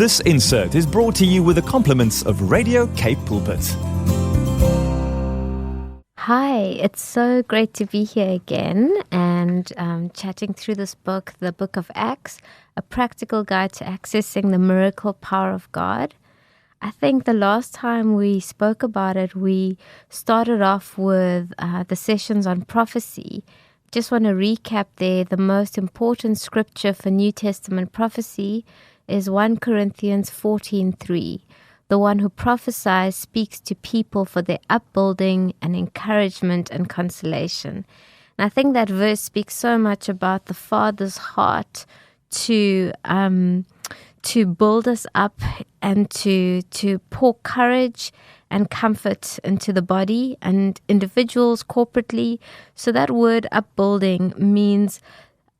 This insert is brought to you with the compliments of Radio Cape Pulpit. Hi, it's so great to be here again and chatting through this book, the Book of Acts, a practical guide to accessing the miracle power of God. I think the last time we spoke about it, we started off with the sessions on prophecy. Just want to recap there. The most important scripture for New Testament prophecy is 1 Corinthians 14:3. The one who prophesies speaks to people for their upbuilding and encouragement and consolation. And I think that verse speaks so much about the Father's heart to build us up and to pour courage and comfort into the body and individuals corporately. So that word upbuilding means,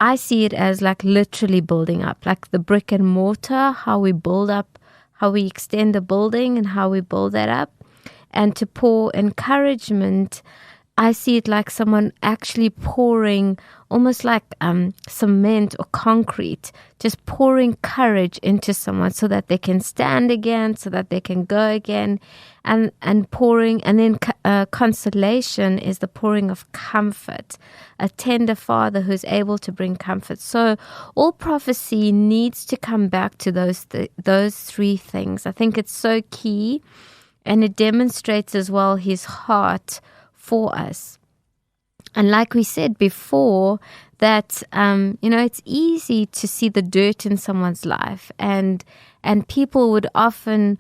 I see it as like literally building up, like the brick and mortar, how we build up, how we extend a building and how we build that up. And to pour encouragement, I see it like someone actually pouring, almost like cement or concrete, just pouring courage into someone so that they can stand again, so that they can go again, and pouring. And then consolation is the pouring of comfort, a tender father who's able to bring comfort. So all prophecy needs to come back to those three things. I think it's so key, and it demonstrates as well his heart for us. And like we said before, that it's easy to see the dirt in someone's life, and people would often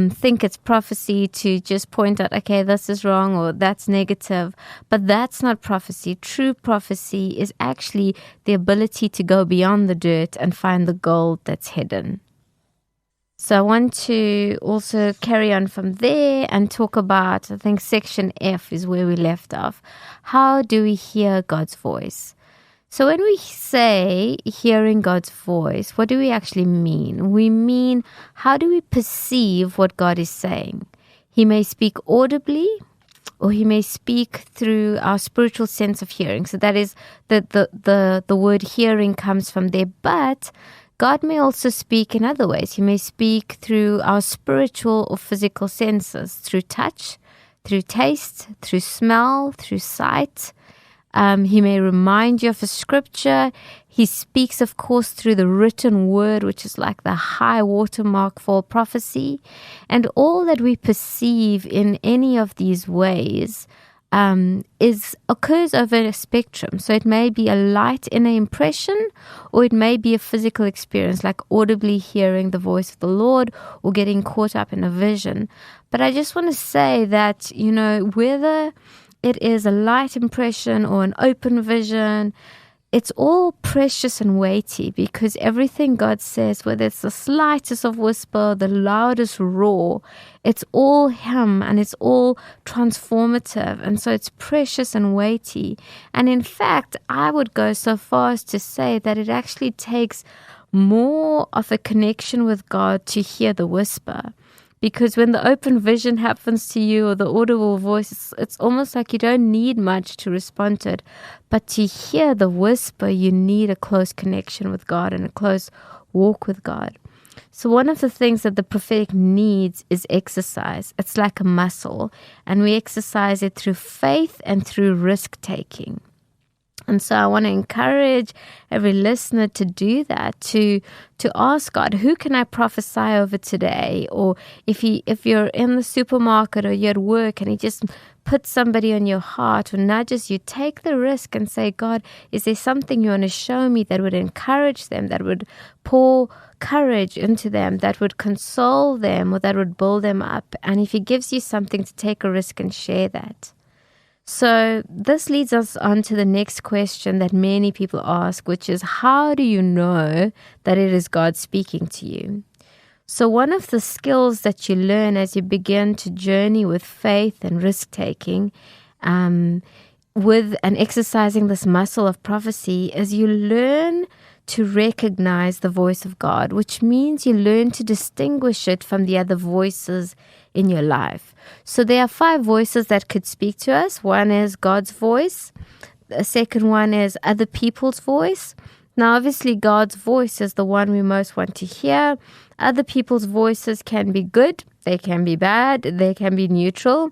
think it's prophecy to just point out, okay, this is wrong or that's negative, but that's not prophecy. True prophecy is actually the ability to go beyond the dirt and find the gold that's hidden. So I want to also carry on from there and talk about, I think section F is where we left off. How do we hear God's voice? So when we say hearing God's voice, what do we actually mean? We mean, how do we perceive what God is saying? He may speak audibly, or he may speak through our spiritual sense of hearing. So that is the word hearing comes from there, but God may also speak in other ways. He may speak through our spiritual or physical senses, through touch, through taste, through smell, through sight. He may remind you of a scripture. He speaks, of course, through the written word, which is like the high watermark for prophecy. And all that we perceive in any of these ways occurs over a spectrum. So it may be a light inner impression, or it may be a physical experience, like audibly hearing the voice of the Lord or getting caught up in a vision. But I just want to say that, whether it is a light impression or an open vision, it's all precious and weighty, because everything God says, whether it's the slightest of whisper, the loudest roar, it's all Him and it's all transformative. And so it's precious and weighty. And in fact, I would go so far as to say that it actually takes more of a connection with God to hear the whisper. Because when the open vision happens to you, or the audible voice, it's almost like you don't need much to respond to it. But to hear the whisper, you need a close connection with God and a close walk with God. So one of the things that the prophetic needs is exercise. It's like a muscle, and we exercise it through faith and through risk-taking. And so I want to encourage every listener to do that, to ask God, who can I prophesy over today? Or if you're in the supermarket or you're at work and He just puts somebody on your heart or nudges you, take the risk and say, God, is there something you want to show me that would encourage them, that would pour courage into them, that would console them, or that would build them up? And if He gives you something, to take a risk and share that. So this leads us on to the next question that many people ask, which is, how do you know that it is God speaking to you? So one of the skills that you learn as you begin to journey with faith and risk-taking, with and exercising this muscle of prophecy, is you learn to recognize the voice of God, which means you learn to distinguish it from the other voices in your life. So there are 5 voices that could speak to us. One is God's voice. The second one is other people's voice. Now, obviously, God's voice is the one we most want to hear. Other people's voices can be good, they can be bad, they can be neutral.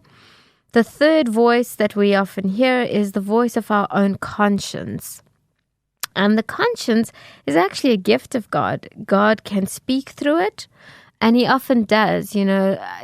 The third voice that we often hear is the voice of our own conscience. And the conscience is actually a gift of God. God can speak through it, and He often does.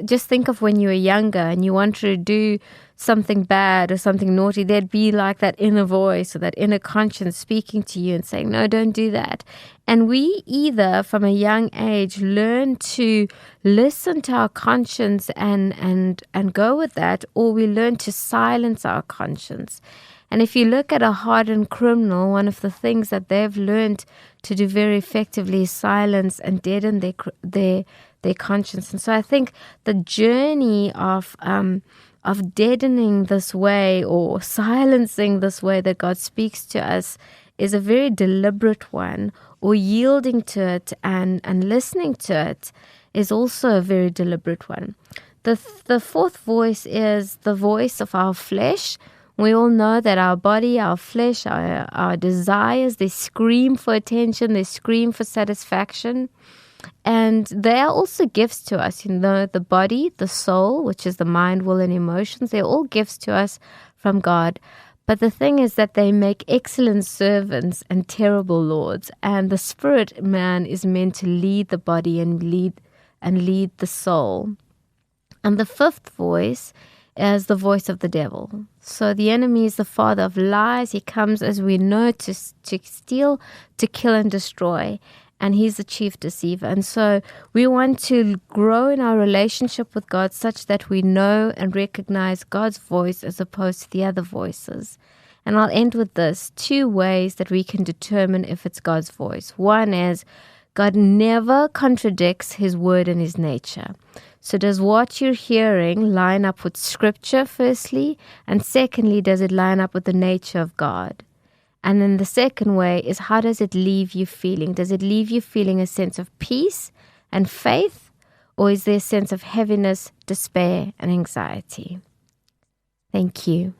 Just think of when you were younger and you wanted to do something bad or something naughty, there'd be like that inner voice or that inner conscience speaking to you and saying, no, don't do that. And we either from a young age learn to listen to our conscience and go with that, or we learn to silence our conscience. And if you look at a hardened criminal, one of the things that they've learned to do very effectively is silence and deaden their conscience. And so I think the journey of deadening this way or silencing this way that God speaks to us is a very deliberate one, or yielding to it and listening to it is also a very deliberate one. The fourth voice is the voice of our flesh. We all know that our body, our flesh, our desires, they scream for attention, they scream for satisfaction. And they are also gifts to us. The body, the soul, which is the mind, will, and emotions, they're all gifts to us from God. But the thing is that they make excellent servants and terrible lords. And the spirit man is meant to lead the body and lead the soul. And the fifth voice is the voice of the devil. So the enemy is the father of lies. He comes, as we know, to steal, to kill, and destroy. And he's the chief deceiver. And so we want to grow in our relationship with God such that we know and recognize God's voice as opposed to the other voices. And I'll end with this: 2 ways that we can determine if it's God's voice. One is God never contradicts His word and His nature. So does what you're hearing line up with Scripture, firstly? And secondly, does it line up with the nature of God? And then the second way is, how does it leave you feeling? Does it leave you feeling a sense of peace and faith, or is there a sense of heaviness, despair, and anxiety? Thank you.